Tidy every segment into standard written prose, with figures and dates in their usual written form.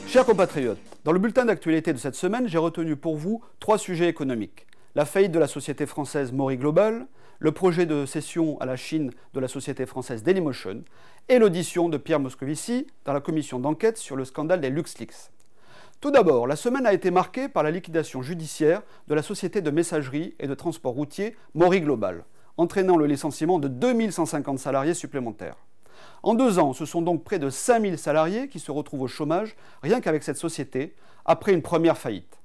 Chers compatriotes, dans le bulletin d'actualité de cette semaine, j'ai retenu pour vous 3 sujets économiques. La faillite de la société française Maury Global, le projet de cession à la Chine de la société française Dailymotion et l'audition de Pierre Moscovici dans la commission d'enquête sur le scandale des LuxLeaks. Tout d'abord, la semaine a été marquée par la liquidation judiciaire de la société de messagerie et de transport routier Maury Global, entraînant le licenciement de 2150 salariés supplémentaires. En 2 ans, ce sont donc près de 5000 salariés qui se retrouvent au chômage, rien qu'avec cette société, après une première faillite.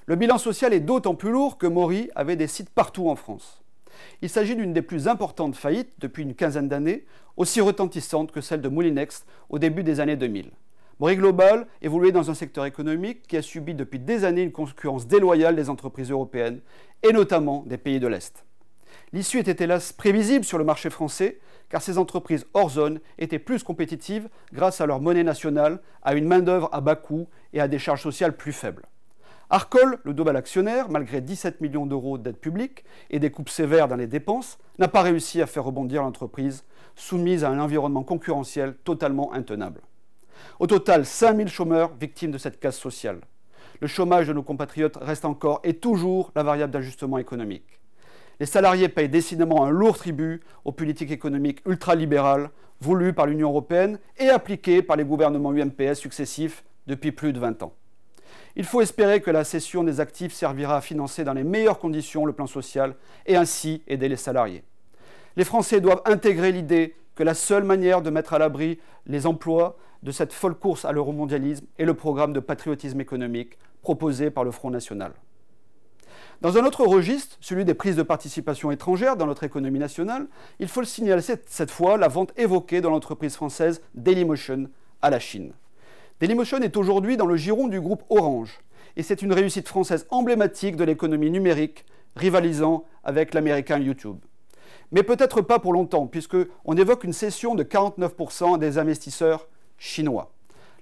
Le bilan social est d'autant plus lourd que Maury avait des sites partout en France. Il s'agit d'une des plus importantes faillites depuis une quinzaine d'années, aussi retentissante que celle de Moulinex au début des années 2000. Maury Global évoluait dans un secteur économique qui a subi depuis des années une concurrence déloyale des entreprises européennes, et notamment des pays de l'Est. L'issue était hélas prévisible sur le marché français, car ces entreprises hors zone étaient plus compétitives grâce à leur monnaie nationale, à une main-d'œuvre à bas coût et à des charges sociales plus faibles. Arcol, le double actionnaire, malgré 17 millions d'euros d'aide publique et des coupes sévères dans les dépenses, n'a pas réussi à faire rebondir l'entreprise, soumise à un environnement concurrentiel totalement intenable. Au total, 5000 chômeurs victimes de cette casse sociale. Le chômage de nos compatriotes reste encore et toujours la variable d'ajustement économique. Les salariés payent décidément un lourd tribut aux politiques économiques ultralibérales voulues par l'Union européenne et appliquées par les gouvernements UMPS successifs depuis plus de 20 ans. Il faut espérer que la cession des actifs servira à financer dans les meilleures conditions le plan social et ainsi aider les salariés. Les Français doivent intégrer l'idée que la seule manière de mettre à l'abri les emplois de cette folle course à l'euromondialisme est le programme de patriotisme économique proposé par le Front National. Dans un autre registre, celui des prises de participation étrangères dans notre économie nationale, il faut le signaler cette fois la vente évoquée de l'entreprise française Dailymotion à la Chine. Dailymotion est aujourd'hui dans le giron du groupe Orange, et c'est une réussite française emblématique de l'économie numérique, rivalisant avec l'américain YouTube. Mais peut-être pas pour longtemps, puisqu'on évoque une cession de 49% des investisseurs chinois.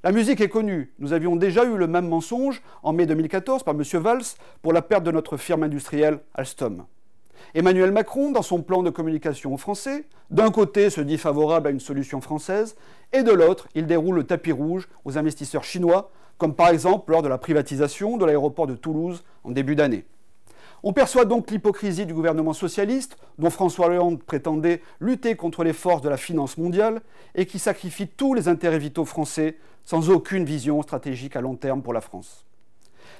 La musique est connue. Nous avions déjà eu le même mensonge en mai 2014 par M. Valls pour la perte de notre firme industrielle Alstom. Emmanuel Macron, dans son plan de communication aux Français, d'un côté se dit favorable à une solution française, et de l'autre, il déroule le tapis rouge aux investisseurs chinois, comme par exemple lors de la privatisation de l'aéroport de Toulouse en début d'année. On perçoit donc l'hypocrisie du gouvernement socialiste, dont François Hollande prétendait lutter contre les forces de la finance mondiale et qui sacrifie tous les intérêts vitaux français sans aucune vision stratégique à long terme pour la France.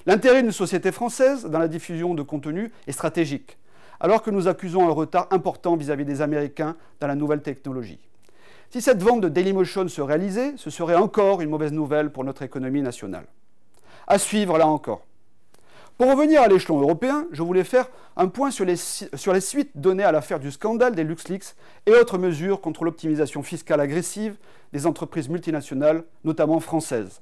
L'intérêt d'une société française dans la diffusion de contenu est stratégique, alors que nous accusons un retard important vis-à-vis des Américains dans la nouvelle technologie. Si cette vente de Dailymotion se réalisait, ce serait encore une mauvaise nouvelle pour notre économie nationale. À suivre là encore. Pour revenir à l'échelon européen, je voulais faire un point sur les suites données à l'affaire du scandale des LuxLeaks et autres mesures contre l'optimisation fiscale agressive des entreprises multinationales, notamment françaises.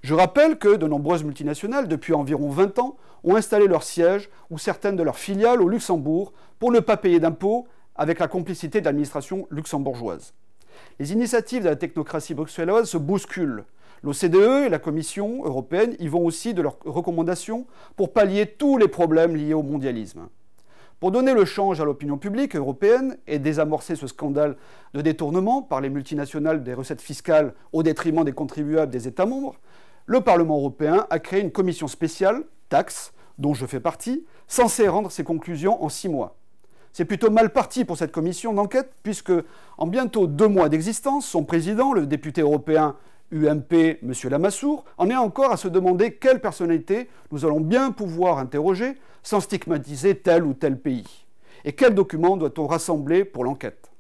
Je rappelle que de nombreuses multinationales, depuis environ 20 ans, ont installé leur siège ou certaines de leurs filiales au Luxembourg pour ne pas payer d'impôts avec la complicité de l'administration luxembourgeoise. Les initiatives de la technocratie bruxelloise se bousculent. L'OCDE et la Commission européenne y vont aussi de leurs recommandations pour pallier tous les problèmes liés au mondialisme. Pour donner le change à l'opinion publique européenne et désamorcer ce scandale de détournement par les multinationales des recettes fiscales au détriment des contribuables des États membres, le Parlement européen a créé une commission spéciale, Taxe, dont je fais partie, censée rendre ses conclusions en 6 mois. C'est plutôt mal parti pour cette commission d'enquête, puisque, en bientôt 2 mois d'existence, son président, le député européen UMP, M. Lamassoure, en est encore à se demander quelle personnalité nous allons bien pouvoir interroger sans stigmatiser tel ou tel pays. Et quels documents doit-on rassembler pour l'enquête?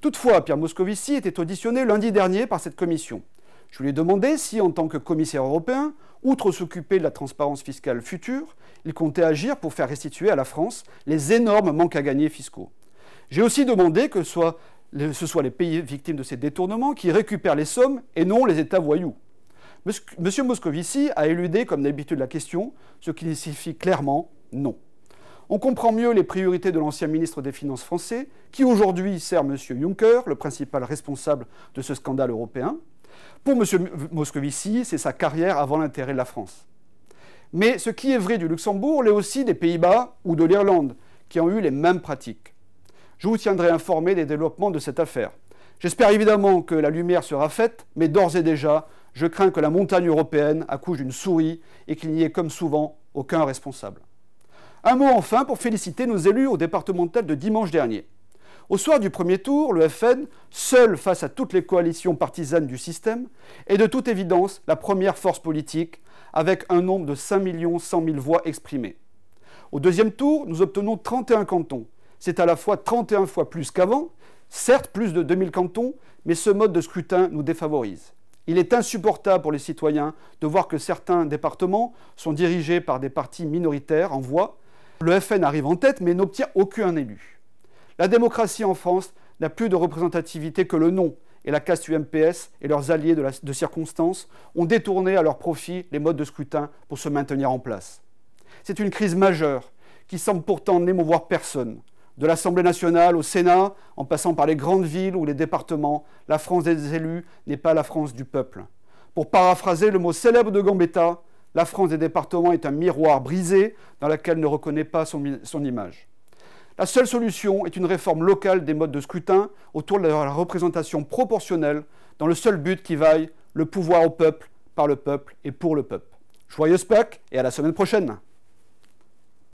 Toutefois, Pierre Moscovici était auditionné lundi dernier par cette commission. Je lui ai demandé si, en tant que commissaire européen, outre s'occuper de la transparence fiscale future, il comptait agir pour faire restituer à la France les énormes manques à gagner fiscaux. J'ai aussi demandé que ce soit les pays victimes de ces détournements qui récupèrent les sommes et non les États voyous. M. Moscovici a éludé comme d'habitude la question, ce qui signifie clairement non. On comprend mieux les priorités de l'ancien ministre des Finances français, qui aujourd'hui sert M. Juncker, le principal responsable de ce scandale européen. Pour M. Moscovici, c'est sa carrière avant l'intérêt de la France. Mais ce qui est vrai du Luxembourg l'est aussi des Pays-Bas ou de l'Irlande, qui ont eu les mêmes pratiques. Je vous tiendrai informé des développements de cette affaire. J'espère évidemment que la lumière sera faite, mais d'ores et déjà, Je crains que la montagne européenne accouche d'une souris et qu'il n'y ait comme souvent aucun responsable. Un mot enfin pour féliciter nos élus au départemental de dimanche dernier. Au soir du premier tour, le FN, seul face à toutes les coalitions partisanes du système, est de toute évidence la première force politique, avec un nombre de 5 100 000 voix exprimées. Au deuxième tour, nous obtenons 31 cantons. C'est à la fois 31 fois plus qu'avant, certes plus de 2000 cantons, mais ce mode de scrutin nous défavorise. Il est insupportable pour les citoyens de voir que certains départements sont dirigés par des partis minoritaires en voix. Le FN arrive en tête mais n'obtient aucun élu. La démocratie en France n'a plus de représentativité que le nom, et la caste UMPS et leurs alliés de circonstance ont détourné à leur profit les modes de scrutin pour se maintenir en place. C'est une crise majeure qui semble pourtant n'émouvoir personne. De l'Assemblée nationale au Sénat, en passant par les grandes villes ou les départements, la France des élus n'est pas la France du peuple. Pour paraphraser le mot célèbre de Gambetta, la France des départements est un miroir brisé dans lequel ne reconnaît pas son image. La seule solution est une réforme locale des modes de scrutin autour de la représentation proportionnelle dans le seul but qui vaille le pouvoir au peuple, par le peuple et pour le peuple. Joyeuse Pâques et à la semaine prochaine!